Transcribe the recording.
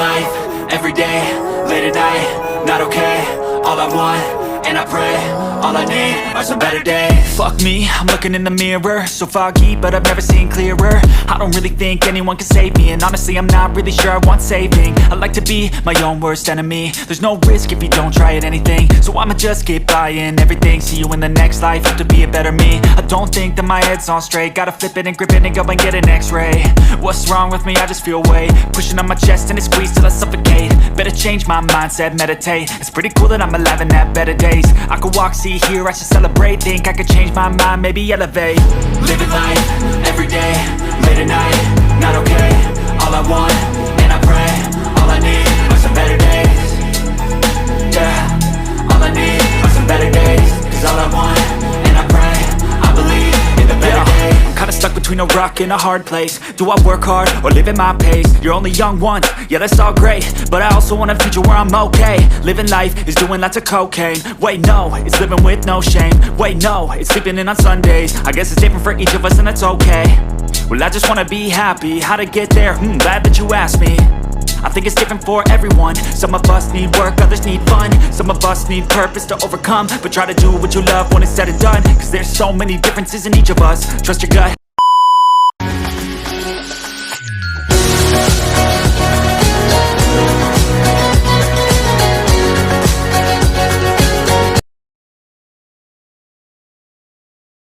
life, everyday, late at night, not okay. All I want, and I pray, all I need are some better days. Fuck me, I'm looking in the mirror, so foggy, but I've never seen clearer. I don't really think anyone can save me, and honestly I'm not really sure I want saving. I like to be my own worst enemy. There's no risk if you don't try at anything, so I'ma just keep buying everything. See you in the next life, have to be a better me. I don't think that my head's on straight, gotta flip it and grip it and go and get an x-ray. What's wrong with me? I just feel weight pushing on my chest and it squeezes till I suffocate. Better change my mindset, meditate. It's pretty cool that I'm alive and have better days. I could walk, see, hear, I should celebrate. Think I could change my mind, maybe elevate. Living life, everyday, late at night, not okay. All I want, and I pray, all I need are some better days. Yeah, all I need are some better days. Cause all I want, and I pray, I believe in the better days. I'm kinda stuck between a rock and a hard place. Do I work hard or live at my pace? You're only young once, yeah that's all great, but I also want a future where I'm okay. Living life is doing lots of cocaine. Wait no, it's living with no shame. Wait no, it's sleeping in on Sundays. I guess it's different for each of us and that's okay. Well I just wanna be happy, how to get there? Glad that you asked me. I think it's different for everyone. Some of us need work, others need fun. Some of us need purpose to overcome, but try to do what you love when it's said and done. Cause there's so many differences in each of us. Trust your gut.